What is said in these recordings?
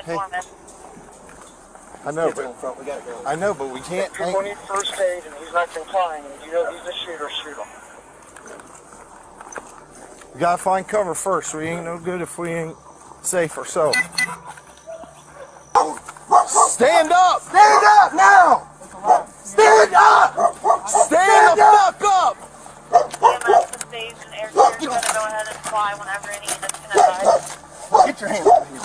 Hey. I know, but we gotta go. I know, but we can't. If people need first aid and he's not complying, and you know he's a shooter, shoot him. We gotta find cover first. We ain't no good if we ain't safe ourselves. Stand up! Stand up now! Stand up! Stand the fuck up! The stage and air carrier is going to go ahead and fly whenever any units can advise. Get your hands up here.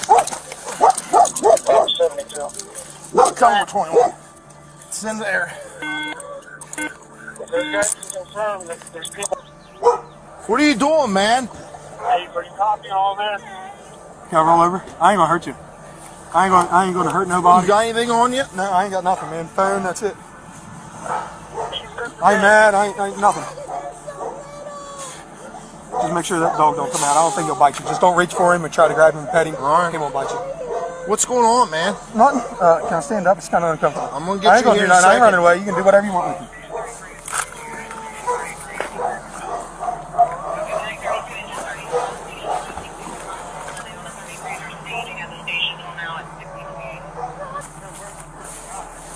72. Tell me 21. It's in the air. Those guys can confirm that there's people. What are you doing, man? Hey, pretty copy all this. Can I roll over? I ain't gonna hurt you. I ain't gonna hurt nobody. You got anything on you? No, I ain't got nothing, man. Phone, that's it. I ain't mad. I ain't nothing. Just make sure that dog don't come out. I don't think he'll bite you. Just don't reach for him and try to grab him and pet him. All right. He won't bite you. What's going on, man? Nothing. Can I stand up? It's kind of uncomfortable. I'm gonna I get ain't you gonna here do in a nothing. I ain't running second. away. You can do whatever you want with me.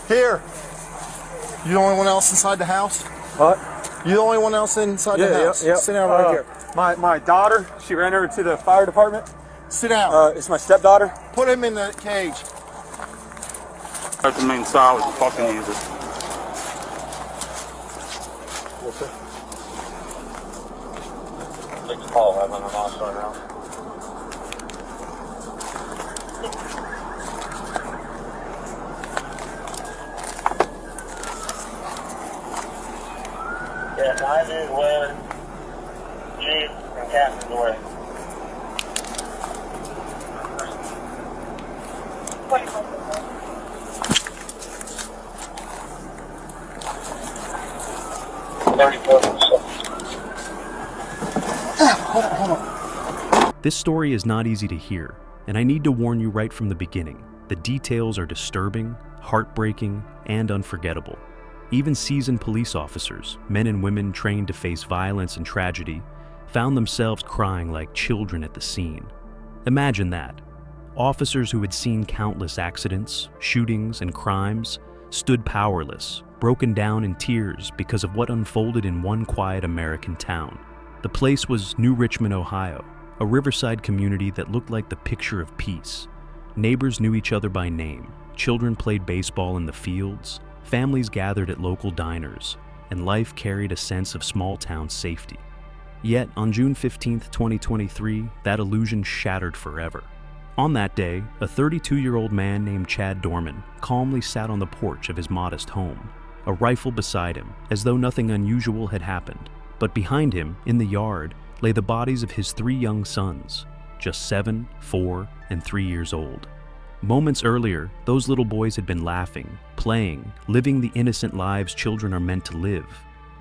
Here. You the only one else inside the house? What? You the only one else inside the house? Yeah. Sit down right here. My daughter, she ran over to the fire department. Sit down. It's my stepdaughter. Put him in the cage. That's the main style with the fucking music. Take the call. I'm on the lost right now. Yeah, 9 is Wayland, Chief, and Captain's away. This story is not easy to hear, and I need to warn you right from the beginning. The details are disturbing, heartbreaking, and unforgettable. Even seasoned police officers, men and women trained to face violence and tragedy, found themselves crying like children at the scene. Imagine that. Officers who had seen countless accidents, shootings, and crimes stood powerless, broken down in tears because of what unfolded in one quiet American town. The place was New Richmond, Ohio, a riverside community that looked like the picture of peace. Neighbors knew each other by name, children played baseball in the fields, families gathered at local diners, and life carried a sense of small-town safety. Yet, on June 15, 2023, that illusion shattered forever. On that day, a 32-year-old man named Chad Dorman calmly sat on the porch of his modest home, a rifle beside him, as though nothing unusual had happened. But behind him, in the yard, lay the bodies of his 3 young sons, just 7, 4, and 3 years old. Moments earlier, those little boys had been laughing, playing, living the innocent lives children are meant to live.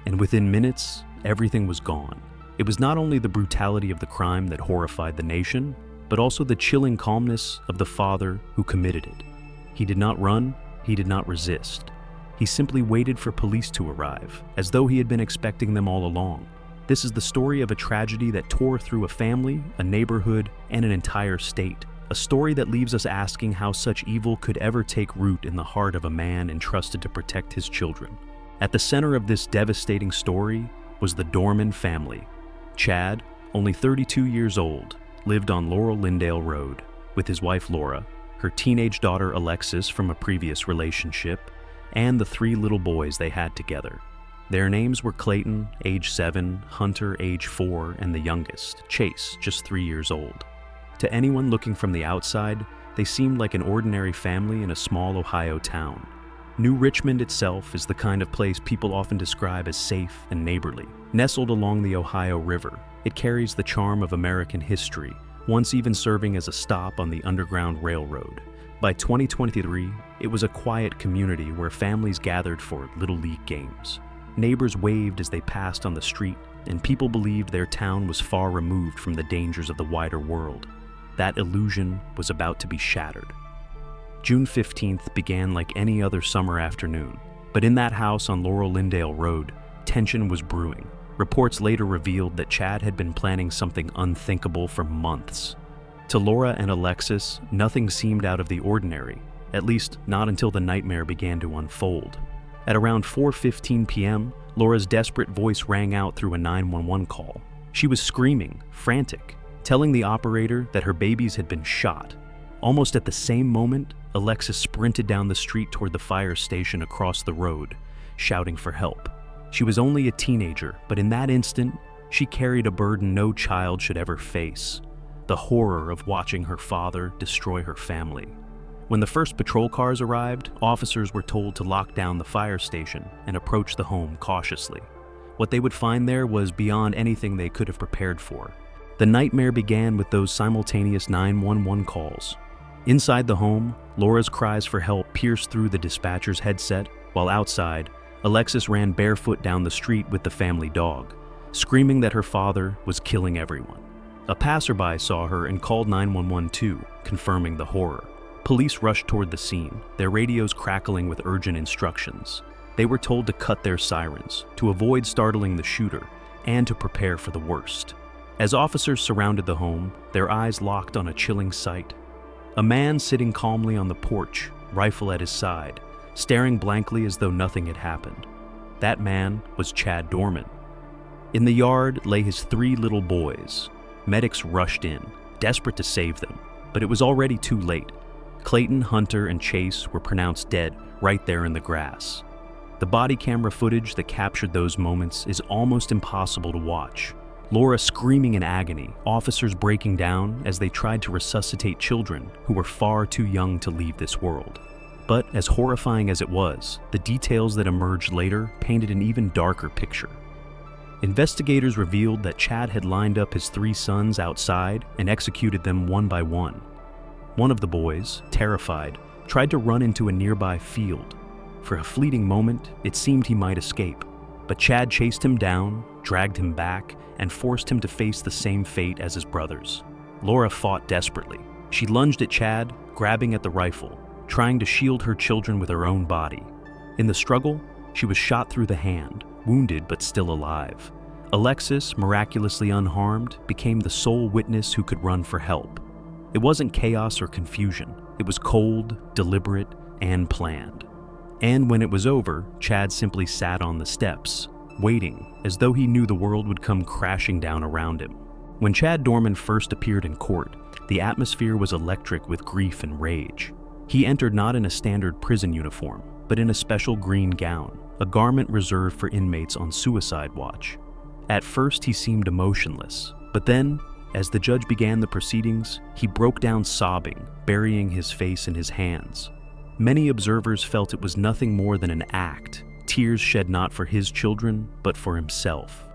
And within minutes, everything was gone. It was not only the brutality of the crime that horrified the nation, but also the chilling calmness of the father who committed it. He did not run, he did not resist. He simply waited for police to arrive, as though he had been expecting them all along. This is the story of a tragedy that tore through a family, a neighborhood, and an entire state. A story that leaves us asking how such evil could ever take root in the heart of a man entrusted to protect his children. At the center of this devastating story was the Dorman family. Chad, only 32 years old, lived on Laurel Lindale Road with his wife Laura, her teenage daughter Alexis from a previous relationship, and the 3 little boys they had together. Their names were Clayton, age 7, Hunter, age 4, and the youngest, Chase, just 3 years old. To anyone looking from the outside, they seemed like an ordinary family in a small Ohio town. New Richmond itself is the kind of place people often describe as safe and neighborly. Nestled along the Ohio River, it carries the charm of American history, once even serving as a stop on the Underground Railroad. By 2023, it was a quiet community where families gathered for Little League games. Neighbors waved as they passed on the street, and people believed their town was far removed from the dangers of the wider world. That illusion was about to be shattered. June 15th began like any other summer afternoon, but in that house on Laurel Lindale Road, tension was brewing. Reports later revealed that Chad had been planning something unthinkable for months. To Laura and Alexis, nothing seemed out of the ordinary, at least not until the nightmare began to unfold. At around 4:15 p.m., Laura's desperate voice rang out through a 911 call. She was screaming, frantic, telling the operator that her babies had been shot. Almost at the same moment, Alexis sprinted down the street toward the fire station across the road, shouting for help. She was only a teenager, but in that instant, she carried a burden no child should ever face: the horror of watching her father destroy her family. When the first patrol cars arrived, officers were told to lock down the fire station and approach the home cautiously. What they would find there was beyond anything they could have prepared for. The nightmare began with those simultaneous 911 calls. Inside the home, Laura's cries for help pierced through the dispatcher's headset, while outside, Alexis ran barefoot down the street with the family dog, screaming that her father was killing everyone. A passerby saw her and called 911 too, confirming the horror. Police rushed toward the scene, their radios crackling with urgent instructions. They were told to cut their sirens, to avoid startling the shooter, and to prepare for the worst. As officers surrounded the home, their eyes locked on a chilling sight. A man sitting calmly on the porch, rifle at his side, staring blankly as though nothing had happened. That man was Chad Dorman. In the yard lay his 3 little boys. Medics rushed in, desperate to save them, but it was already too late. Clayton, Hunter, and Chase were pronounced dead right there in the grass. The body camera footage that captured those moments is almost impossible to watch. Laura screaming in agony, officers breaking down as they tried to resuscitate children who were far too young to leave this world. But as horrifying as it was, the details that emerged later painted an even darker picture. Investigators revealed that Chad had lined up his 3 sons outside and executed them one by one. One of the boys, terrified, tried to run into a nearby field. For a fleeting moment, it seemed he might escape, but Chad chased him down, dragged him back, and forced him to face the same fate as his brothers. Laura fought desperately. She lunged at Chad, grabbing at the rifle, trying to shield her children with her own body. In the struggle, she was shot through the hand, wounded but still alive. Alexis, miraculously unharmed, became the sole witness who could run for help. It wasn't chaos or confusion. It was cold, deliberate, and planned. And when it was over, Chad simply sat on the steps, waiting, as though he knew the world would come crashing down around him. When Chad Dorman first appeared in court, the atmosphere was electric with grief and rage. He entered not in a standard prison uniform, but in a special green gown, a garment reserved for inmates on suicide watch. At first, he seemed emotionless, but then, as the judge began the proceedings, he broke down sobbing, burying his face in his hands. Many observers felt it was nothing more than an act, tears shed not for his children, but for himself.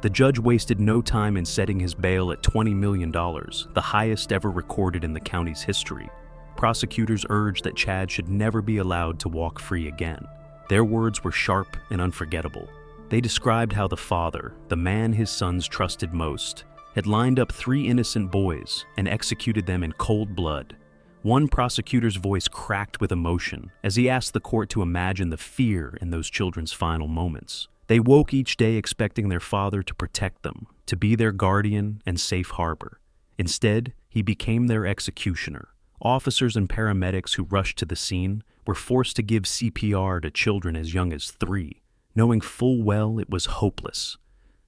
The judge wasted no time in setting his bail at $20 million, the highest ever recorded in the county's history. Prosecutors urged that Chad should never be allowed to walk free again. Their words were sharp and unforgettable. They described how the father, the man his sons trusted most, had lined up 3 innocent boys and executed them in cold blood. One prosecutor's voice cracked with emotion as he asked the court to imagine the fear in those children's final moments. They woke each day expecting their father to protect them, to be their guardian and safe harbor. Instead, he became their executioner. Officers and paramedics who rushed to the scene were forced to give CPR to children as young as 3, knowing full well it was hopeless.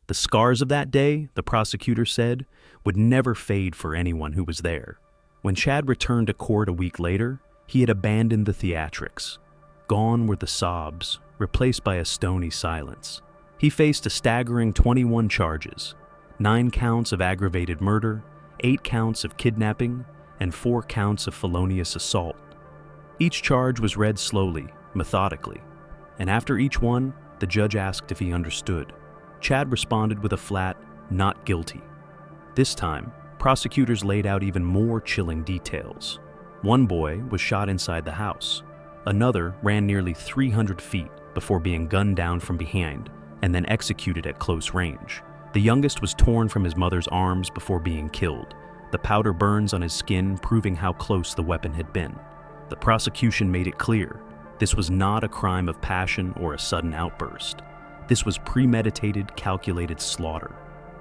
The scars of that day, the prosecutor said, would never fade for anyone who was there. When Chad returned to court a week later, he had abandoned the theatrics. Gone were the sobs, replaced by a stony silence. He faced a staggering 21 charges, 9 counts of aggravated murder, 8 counts of kidnapping, and 4 counts of felonious assault. Each charge was read slowly, methodically, and after each one, the judge asked if he understood. Chad responded with a flat, "Not guilty." This time, prosecutors laid out even more chilling details. One boy was shot inside the house. Another ran nearly 300 feet before being gunned down from behind and then executed at close range. The youngest was torn from his mother's arms before being killed, the powder burns on his skin proving how close the weapon had been. The prosecution made it clear this was not a crime of passion or a sudden outburst. This was premeditated, calculated slaughter.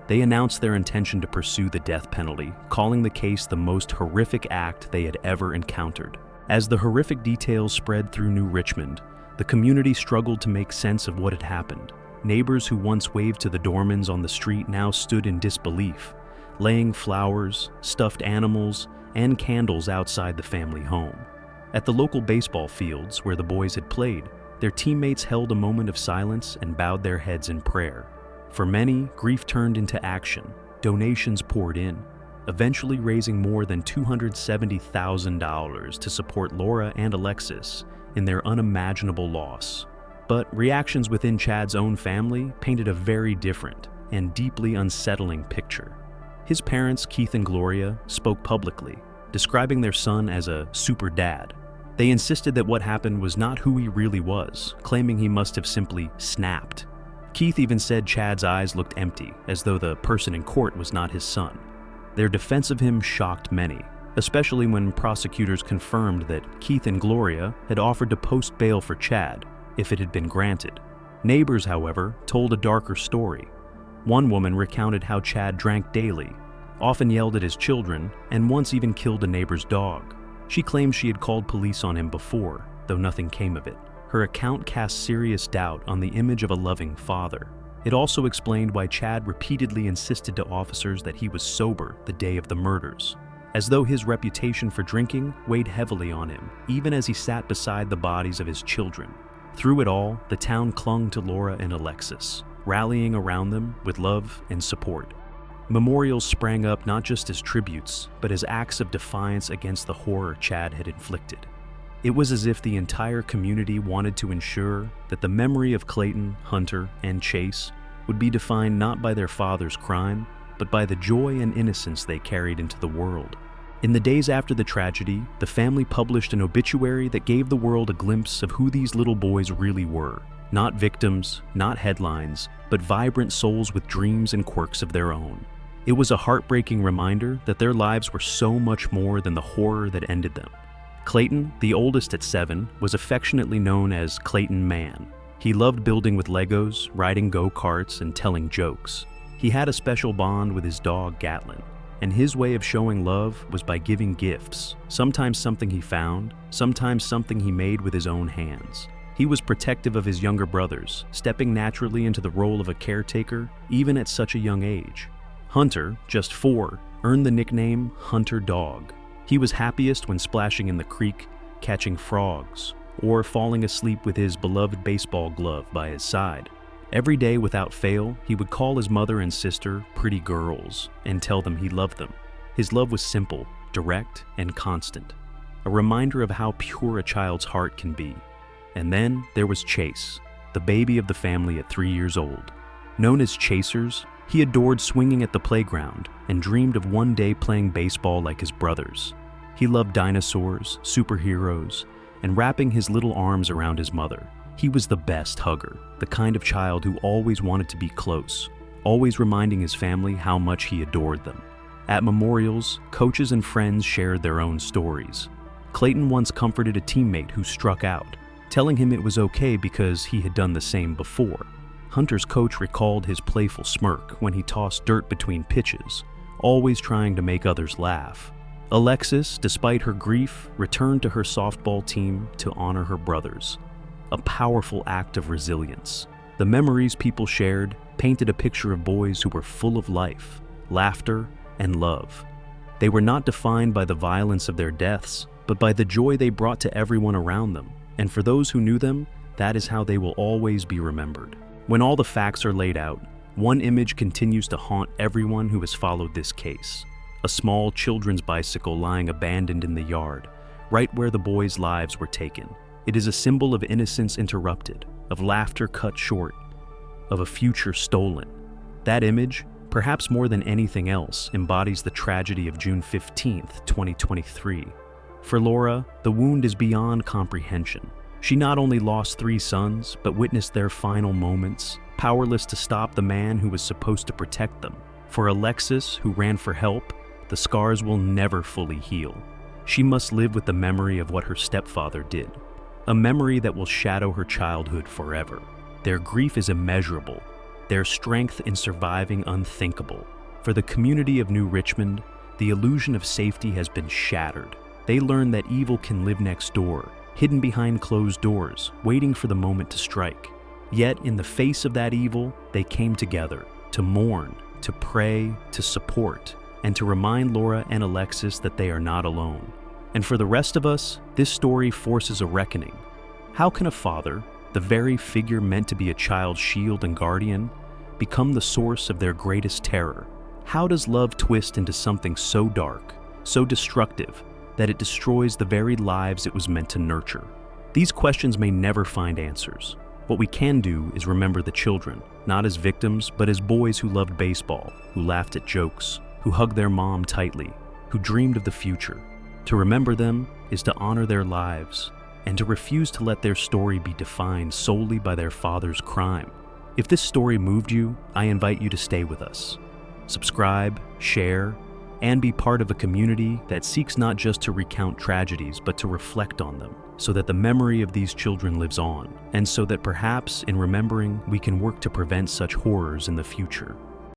They announced their intention to pursue the death penalty, calling the case the most horrific act they had ever encountered. As the horrific details spread through New Richmond, the community struggled to make sense of what had happened. Neighbors who once waved to the doormans on the street now stood in disbelief, laying flowers, stuffed animals, and candles outside the family home. At the local baseball fields where the boys had played, their teammates held a moment of silence and bowed their heads in prayer. For many, grief turned into action. Donations poured in, eventually raising more than $270,000 to support Laura and Alexis in their unimaginable loss. But reactions within Chad's own family painted a very different and deeply unsettling picture. His parents, Keith and Gloria, spoke publicly, describing their son as a super dad. They insisted that what happened was not who he really was, claiming he must have simply snapped. Keith even said Chad's eyes looked empty, as though the person in court was not his son. Their defense of him shocked many, especially when prosecutors confirmed that Keith and Gloria had offered to post bail for Chad if it had been granted. Neighbors, however, told a darker story. One woman recounted how Chad drank daily, often yelled at his children, and once even killed a neighbor's dog. She claimed she had called police on him before, though nothing came of it. Her account cast serious doubt on the image of a loving father. It also explained why Chad repeatedly insisted to officers that he was sober the day of the murders, as though his reputation for drinking weighed heavily on him, even as he sat beside the bodies of his children. Through it all, the town clung to Laura and Alexis, rallying around them with love and support. Memorials sprang up not just as tributes, but as acts of defiance against the horror Chad had inflicted. It was as if the entire community wanted to ensure that the memory of Clayton, Hunter, and Chase would be defined not by their father's crime, but by the joy and innocence they carried into the world. In the days after the tragedy, the family published an obituary that gave the world a glimpse of who these little boys really were. Not victims, not headlines, but vibrant souls with dreams and quirks of their own. It was a heartbreaking reminder that their lives were so much more than the horror that ended them. Clayton, the oldest at 7, was affectionately known as Clayton Man. He loved building with Legos, riding go-karts, and telling jokes. He had a special bond with his dog Gatlin, and his way of showing love was by giving gifts, sometimes something he found, sometimes something he made with his own hands. He was protective of his younger brothers, stepping naturally into the role of a caretaker, even at such a young age. Hunter, just 4, earned the nickname Hunter Dog. He was happiest when splashing in the creek, catching frogs, or falling asleep with his beloved baseball glove by his side. Every day without fail, he would call his mother and sister pretty girls and tell them he loved them. His love was simple, direct, and constant, a reminder of how pure a child's heart can be. And then there was Chase, the baby of the family at 3 years old. Known as Chasers, he adored swinging at the playground and dreamed of one day playing baseball like his brothers. He loved dinosaurs, superheroes, and wrapping his little arms around his mother. He was the best hugger, the kind of child who always wanted to be close, always reminding his family how much he adored them. At memorials, coaches and friends shared their own stories. Clayton once comforted a teammate who struck out, telling him it was okay because he had done the same before. Hunter's coach recalled his playful smirk when he tossed dirt between pitches, always trying to make others laugh. Alexis, despite her grief, returned to her softball team to honor her brothers. A powerful act of resilience. The memories people shared painted a picture of boys who were full of life, laughter, and love. They were not defined by the violence of their deaths, but by the joy they brought to everyone around them. And for those who knew them, that is how they will always be remembered. When all the facts are laid out, one image continues to haunt everyone who has followed this case. A small children's bicycle lying abandoned in the yard, right where the boys' lives were taken. It is a symbol of innocence interrupted, of laughter cut short, of a future stolen. That image, perhaps more than anything else, embodies the tragedy of June 15th, 2023. For Laura, the wound is beyond comprehension. She not only lost 3 sons, but witnessed their final moments, powerless to stop the man who was supposed to protect them. For Alexis, who ran for help, the scars will never fully heal. She must live with the memory of what her stepfather did, a memory that will shadow her childhood forever. Their grief is immeasurable, their strength in surviving unthinkable. For the community of New Richmond, the illusion of safety has been shattered. They learned that evil can live next door, hidden behind closed doors, waiting for the moment to strike. Yet, in the face of that evil, they came together to mourn, to pray, to support, and to remind Laura and Alexis that they are not alone. And for the rest of us, this story forces a reckoning. How can a father, the very figure meant to be a child's shield and guardian, become the source of their greatest terror? How does love twist into something so dark, so destructive, that it destroys the very lives it was meant to nurture? These questions may never find answers. What we can do is remember the children, not as victims, but as boys who loved baseball, who laughed at jokes, who hugged their mom tightly, who dreamed of the future. To remember them is to honor their lives, and to refuse to let their story be defined solely by their father's crime. If this story moved you, I invite you to stay with us. Subscribe, share, and be part of a community that seeks not just to recount tragedies, but to reflect on them, so that the memory of these children lives on, and so that perhaps in remembering we can work to prevent such horrors in the future.